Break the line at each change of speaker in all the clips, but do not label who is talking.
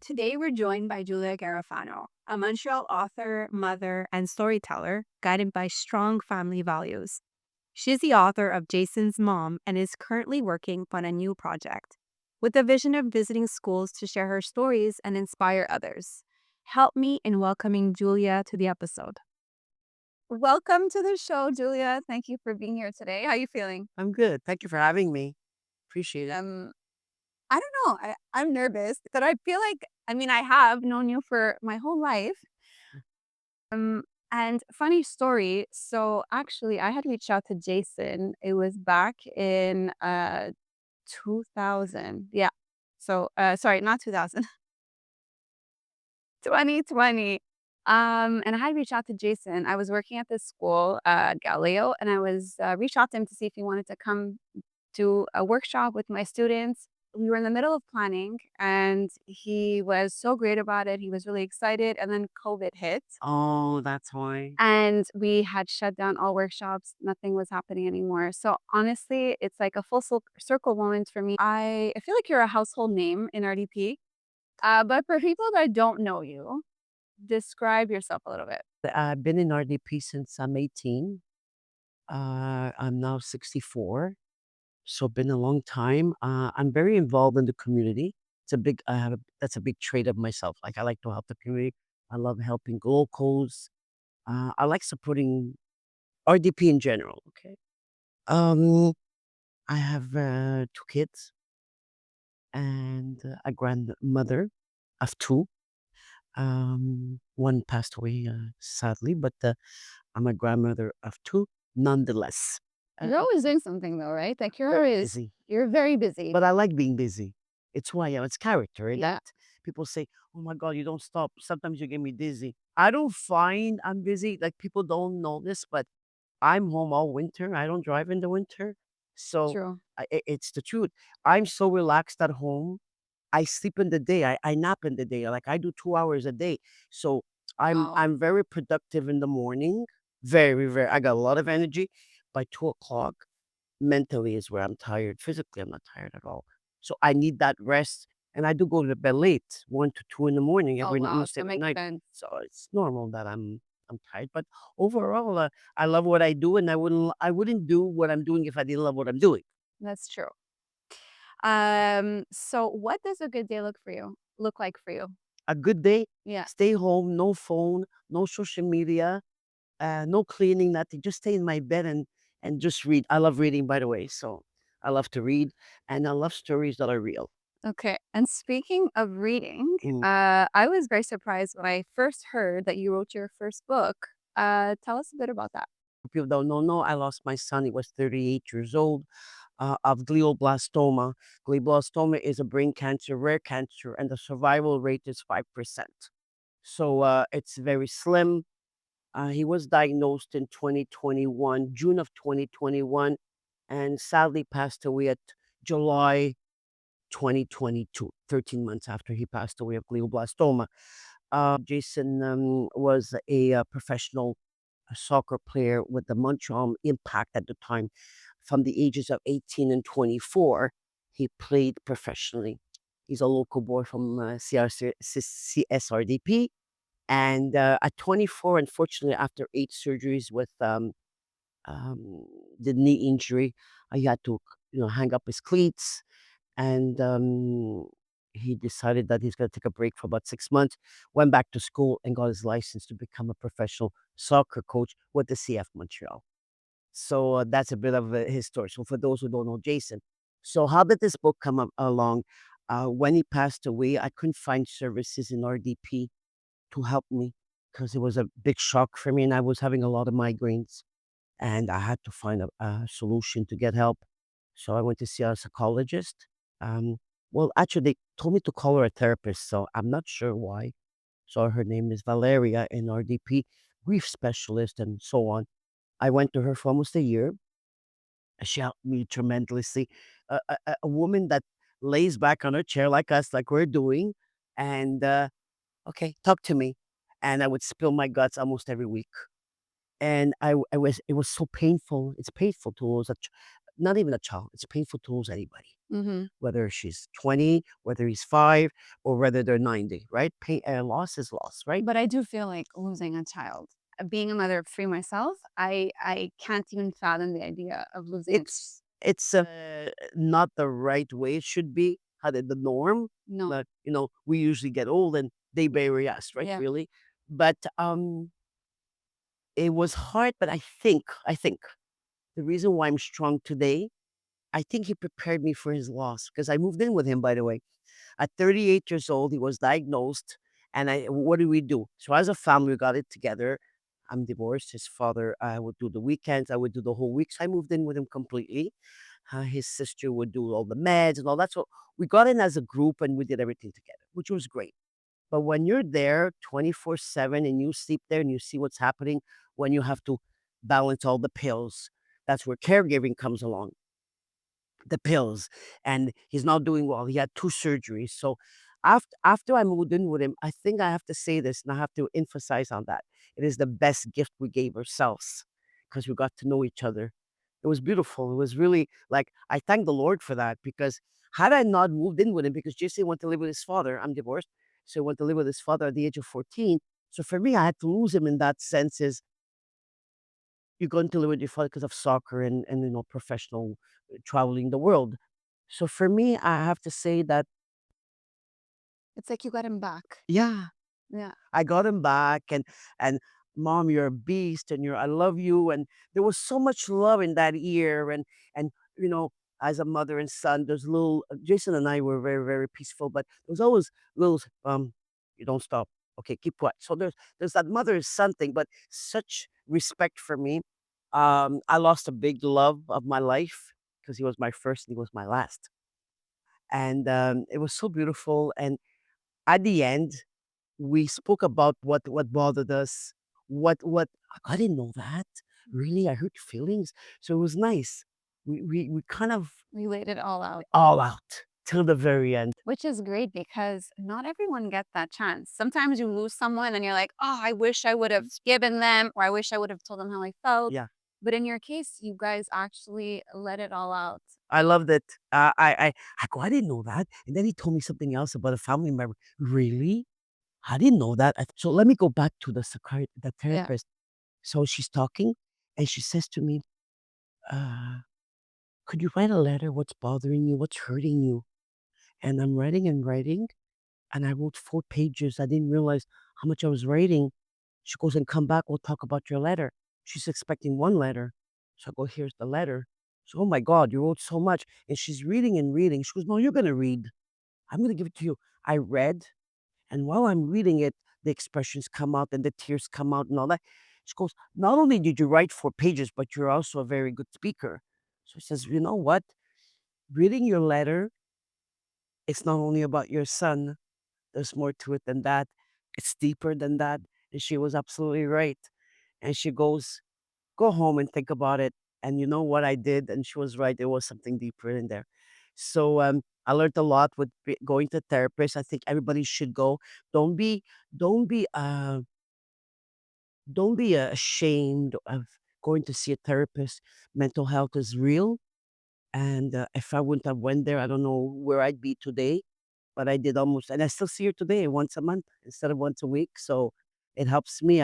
Today, we're joined by Giulia Garofano, a Montreal author, mother, and storyteller guided by strong family values. She is the author of Jason's Mom and is currently working on a new project with the vision of visiting schools to share her stories and inspire others. Help me in welcoming Giulia to the episode. Welcome to the show, Giulia. Thank you for being here today. How are you feeling?
I'm good. Thank you for having me. Appreciate it.
Um, I don't know. I'm nervous, but I feel like I have known you for my whole life. Um, and funny story. So actually, I had reached out to Jason. It was back in 2000. Yeah. So sorry, not 2000, 2020. And I had reached out to Jason. I was working at this school, Galileo, and I was reached out to him to see if he wanted to come do a workshop with my students. We were in the middle of planning, and he was so great about it. He was really excited, and then COVID hit.
Oh, that's why.
And we had shut down all workshops. Nothing was happening anymore. So honestly, it's like a full circle moment for me. I feel like you're a household name in RDP. But for people that don't know you, describe yourself a little bit.
I've been in RDP since I'm 18. I'm now 64. So been a long time. I'm very involved in the community. That's a big trait of myself. Like I like to help the community. I love helping locals. I like supporting RDP in general. Okay. Um, I have 2 kids and a grandmother of two. One passed away, sadly, but I'm a grandmother of two nonetheless.
You're always doing something though, right? Like you're
Very
always,
busy,
you're very busy.
but I like being busy. It's who I am. It's character.
Yeah.
People say, "Oh my God, you don't stop." Sometimes you get me dizzy. I don't find I'm busy. Like people don't know this, but I'm home all winter. I don't drive in the winter, so
True.
it's the truth. I'm so relaxed at home. I sleep in the day. I nap in the day. Like I do 2 hours a day. So
Wow.
I'm very productive in the morning. Very, very I got a lot of energy. By 2 o'clock, mentally is where I'm tired. Physically, I'm not tired at all. So I need that rest. And I do go to bed late, 1 to 2 in the morning
Oh
every night,
wow.
almost
That
every
makes
night.
sense.
So it's normal that I'm tired. But overall, I love what I do, and I wouldn't do what I'm doing if I didn't love what I'm doing.
That's true. So what does a good day look like for you?
A good day,
Yeah.
stay home, no phone, no social media, no cleaning, nothing. Just stay in my bed and just read. I love reading, by the way. So I love to read, and I love stories that are real.
Okay. And speaking of reading,
Mm.
I was very surprised when I first heard that you wrote your first book. Tell us a bit about that.
People don't know. No, I lost my son. He was 38 years old of glioblastoma. Glioblastoma is a brain cancer, rare cancer, and the survival rate is 5%. So it's very slim. He was diagnosed in 2021, June of 2021, and sadly passed away at July 2022, 13 months after he passed away of glioblastoma. Jason was a professional soccer player with the Montreal Impact at the time. From the ages of 18 and 24, he played professionally. He's a local boy from CSRDP. And at 24, unfortunately, after 8 surgeries with um, the knee injury, he had to, hang up his cleats, and he decided that he's going to take a break for about 6 months. Went back to school and got his license to become a professional soccer coach with the CF Montreal. So that's a bit of his story. So for those who don't know Jason, so how did this book come along? When he passed away, I couldn't find services in RDP to help me because it was a big shock for me, and I was having a lot of migraines, and I had to find a solution to get help. So I went to see a psychologist. Um, well, actually, they told me to call her a therapist, so I'm not sure why. So her name is Valeria in RDP, grief specialist, and so on. I went to her for almost a year. She helped me tremendously. A woman that lays back on her chair like us, like we're doing, and okay, talk to me. And I would spill my guts almost every week. And it was so painful. It's painful to lose not even a child. It's painful to lose anybody,
Mhm.
whether she's 20, whether he's 5, or whether they're 90, right? Pain, loss is loss, right?
But I do feel like losing a child. Being a mother of 3 myself, I can't even fathom the idea of losing a
It's not the right way it should be, how the norm,
no.
but, we usually get old and they bury us, right,
Yeah.
really? But, it was hard, but I think the reason why I'm strong today, I think he prepared me for his loss because I moved in with him, by the way. At 38 years old, he was diagnosed, and what do we do? So as a family, we got it together. I'm divorced. His father, I would do the weekends. I would do the whole week. So I moved in with him completely. His sister would do all the meds and all that. So we got in as a group and we did everything together, which was great. But when you're there 24/7 and you sleep there and you see what's happening, when you have to balance all the pills, that's where caregiving comes along, the pills, and he's not doing well. He had 2 surgeries. So after I moved in with him, I think I have to say this, and I have to emphasize on that. It is the best gift we gave ourselves because we got to know each other. It was beautiful. It was really like I thank the Lord for that because had I not moved in with him, because Jason went to live with his father, I'm divorced, so he went to live with his father at the age of 14. So for me, I had to lose him in that sense. Is you're going to live with your father because of soccer and professional traveling the world. So for me, I have to say that
It's like you got him back.
yeah,
Yeah.
I got him back and mom, you're a beast and I love you. And there was so much love in that year. And you know, as a mother and son, there's little Jason and I were very, very peaceful, but there's always little you don't stop. Okay, keep quiet. So there's that mother and son thing, but such respect for me. I lost a big love of my life because he was my first and he was my last. And it was so beautiful. And at the end, we spoke about what bothered us, what I didn't know that. Really, I hurt your feelings. So it was nice. We kind of
We laid it all out.
all out till the very end.
Which is great because not everyone gets that chance. Sometimes you lose someone and you're like, "Oh, I wish I would have given them or I wish I would have told them how I felt."
Yeah,
But in your case, you guys actually let it all out.
I loved it. I go, I didn't know that. And then he told me something else about a family member. Really? I didn't know that. So let me go back to the
Yeah.
therapist. So she's talking, and she says to me, uh, "Could you write a letter? What's bothering you? What's hurting you?" And I'm writing and writing, and I wrote 4 pages. I didn't realize how much I was writing. She goes, "And come back, we'll talk about your letter." She's expecting 1 letter. So I go, "Here's the letter." So, "Oh my god, you wrote so much." And she's reading and reading. She goes, "No, you're gonna read. I'm gonna give it to you." I read, and while I'm reading it, the expressions come out and the tears come out and all that. She goes, "Not only did you write 4 pages, but you're also a very good speaker." So she says, "You know what? Reading your letter, it's not only about your son. There's more to it than that. It's deeper than that." And she was absolutely right. And she goes, "Go home and think about it." And you know what I did? And she was right. There was something deeper in there. So I learned a lot with going to therapists. I think everybody should go. Don't be, don't be, uh, don't be ashamed of going to see a therapist. Mental health is real. And if I wouldn't have went there, I don't know where I'd be today. But I did almost, and I still see her today once a month instead of once a week. So it helps me.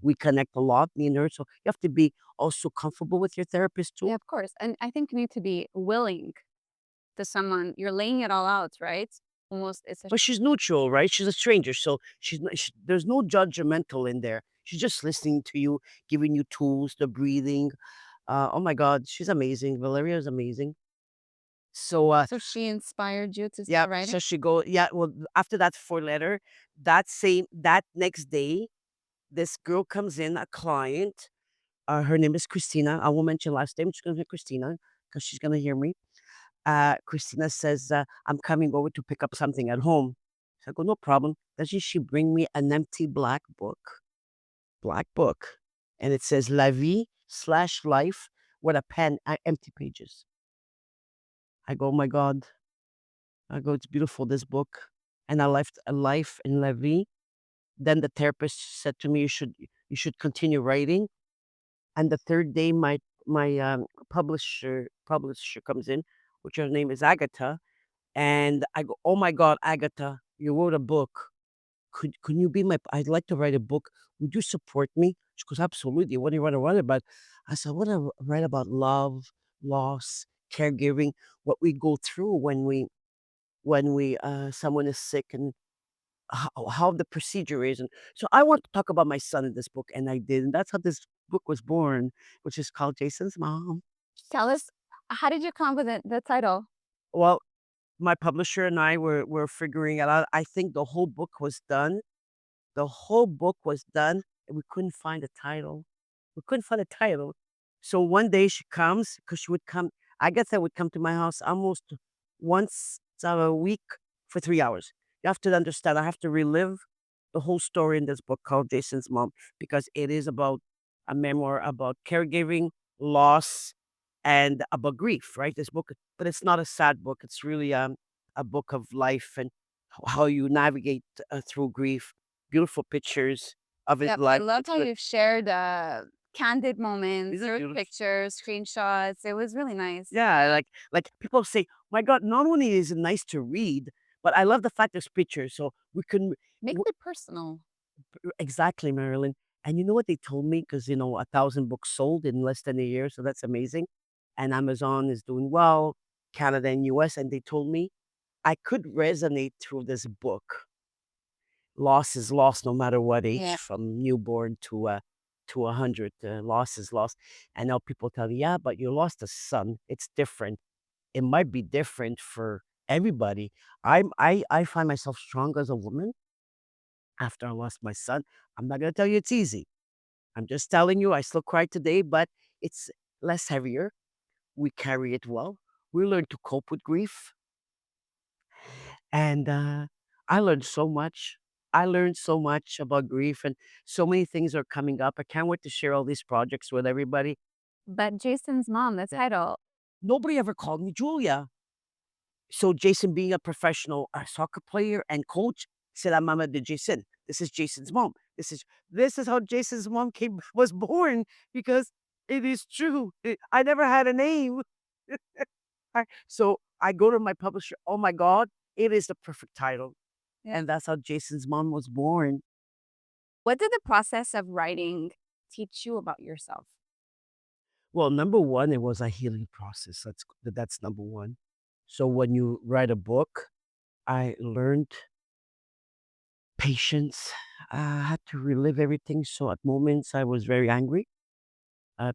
We connect a lot, me and her. So you have to be also comfortable with your therapist too.
Yeah, of course. And I think you need to be willing to someone. You're laying it all out, right? Almost it's a
But she's neutral, right? She's a stranger, so there's no judgmental in there. She's just listening to you, giving you tools, the breathing. Oh my God, she's amazing. Valeria is amazing. So
so she inspired you to
yeah,
start writing?
so she go yeah. Well, after that 4 letter, that next day, this girl comes in, a client. Her name is Christina. I won't mention last name. She's gonna say Christina because she's gonna hear me. Christina says, "I'm coming over to pick up something at home." So I go, "No problem." Doesn't she bring me an empty black book, and it says "La vie slash life" with a pen, empty pages. I go, "Oh my God!" I go, "It's beautiful this book," and I left a life in La vie. Then the therapist said to me, "You should continue writing." And the third day, my publisher comes in, which her name is Agatha, and I go, "Oh my god, Agatha, you wrote a book. Can you be my I'd like to write a book. Would you support me?" She goes, "Absolutely. What do you want to write about?" I said, "I want to write about love, loss, caregiving, what we go through when someone is sick and how the procedure is." And so I want to talk about my son in this book, and I did. And that's how this book was born, which is called Jason's Mom.
Tell us, how did you come up with the title?
Well, my publisher and I were figuring it out. I think the whole book was done. The whole book was done, and we couldn't find a title. We couldn't find a title. So one day she comes, because she would come, I guess I would come to my house almost once a week for 3 hours. You have to understand, I have to relive the whole story in this book called Jason's Mom, because it is about a memoir about caregiving, loss, and about grief, right? This book, but it's not a sad book. It's really a book of life and how you navigate through grief. Beautiful pictures of his
Yep, I
life.
loved
It's
how
good.
you shared candid moments.
These are
There was
beautiful.
pictures, screenshots. It was really nice.
Yeah, like people say, "My God, not only is it nice to read, but I love the fact there's pictures, so we can."
Makes it personal.
Exactly, Marilyn. And you know what they told me? Because, 1,000 books sold in less than a year, so that's amazing. And Amazon is doing well, Canada and US, and they told me I could resonate through this book. Loss is loss no matter what age,
Yeah.
from newborn to 100. Loss is loss. And now people tell me, yeah, but you lost a son. It's different. It might be different for everybody. I find myself strong as a woman after I lost my son. I'm not gonna tell you it's easy. I'm just telling you, I still cry today, but it's less heavier. We carry it well. We learn to cope with grief. And I learned so much. I learned so much about grief, and so many things are coming up. I can't wait to share all these projects with everybody.
But Jason's mom, the
Yeah.
title.
Nobody ever called me Julia. So Jason, being a professional soccer player and coach, said, "I'm Mama de Jason. This is Jason's mom. This is how Jason's mom came was born, because it is true. I never had a name." So I go to my publisher. Oh my God, it is the perfect title,
Yeah.
and that's how Jason's mom was born.
What did the process of writing teach you about yourself?
Well, number one, it was a healing process. That's number one. So when you write a book, I learned patience. I had to relive everything. So at moments I was very angry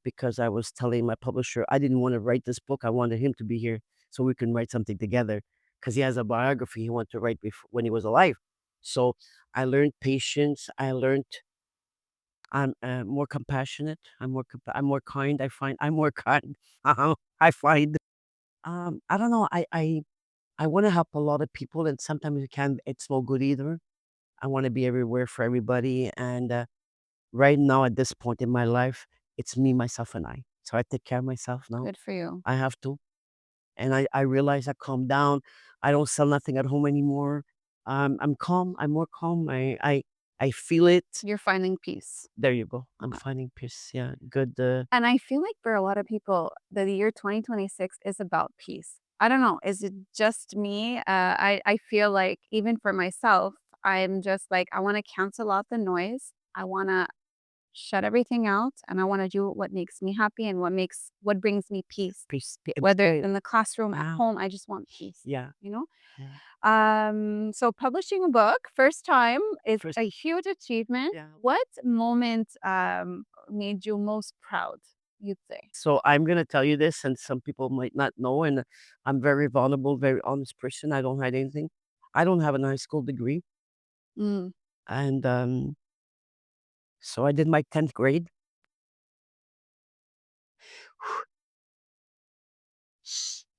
because I was telling my publisher I didn't want to write this book. I wanted him to be here so we can write something together, because he has a biography he wanted to write before, when he was alive. So I learned patience. I learned I'm more compassionate. I'm more kind. I find I'm more kind. I find I don't know. I want to help a lot of people, and sometimes it can. It's no good either. I want to be everywhere for everybody, and right now, at this point in my life, it's me, myself, and I. So I take care of myself now.
Good for you.
I have to. And I realize I calm down. I don't sell nothing at home anymore. I'm calm. I'm more calm. I feel it.
You're finding peace.
There you go. I'm
Okay.
finding peace. Yeah. Good.
And I feel like for a lot of people, the year 2026 is about peace. I don't know. Is it just me? I feel like even for myself, I'm just like, I want to cancel out the noise. I want to shut everything out and I want to do what makes me happy and what brings me peace.
Peace.
Whether in the classroom, at
Wow.
home, I just want peace,
Yeah.
you know?
Yeah.
So publishing a book, first time is
First.
a huge achievement.
Yeah.
What moment made you most proud, you'd say?
So I'm gonna tell you this, and some people might not know, and I'm very vulnerable, very honest person. I don't hide anything. I don't have a high school degree,
Mm.
and so I did my 10th grade.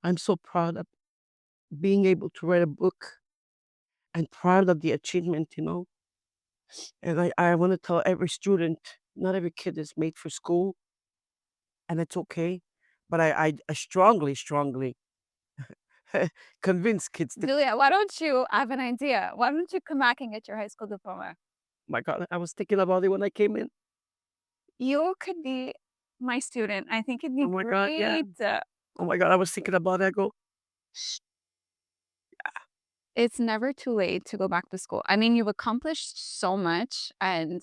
I'm so proud of being able to write a book and proud of the achievement, And I want to tell every student, not every kid is made for school, and it's okay. But I strongly, strongly convince kids to.
Giulia, why don't you I have an idea? Why don't you come back and get your high school diploma?
My God, I was thinking about it when I came in.
You could be
my student. I think it'd be
Oh my god, yeah.
great.
Oh my god, I was thinking about that. I go, "Shh,
It's never too late to go back to school. I mean, you've accomplished so much and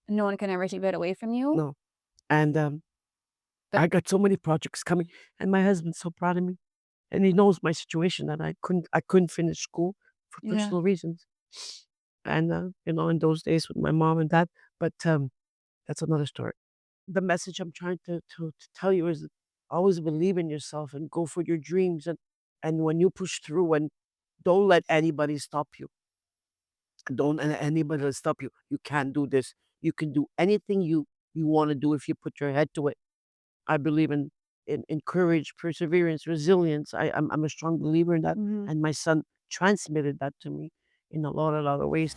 no one can ever take it away from you.
no." And,
But
I got so many projects coming, and my husband's so proud of me, and he knows my situation that I couldn't finish school for
yeah.
personal reasons. And, in those days with my mom and dad, but, that's another story. The message I'm trying to tell you is always believe in yourself and go for your dreams, and when you push through and don't let anybody stop you. Don't let anybody stop you. You can't do this. You can do anything you wanna do if you put your head to it. I believe in courage, perseverance, resilience. I'm a strong believer in that,
Mhm.
and my son transmitted that to me in a lot of ways.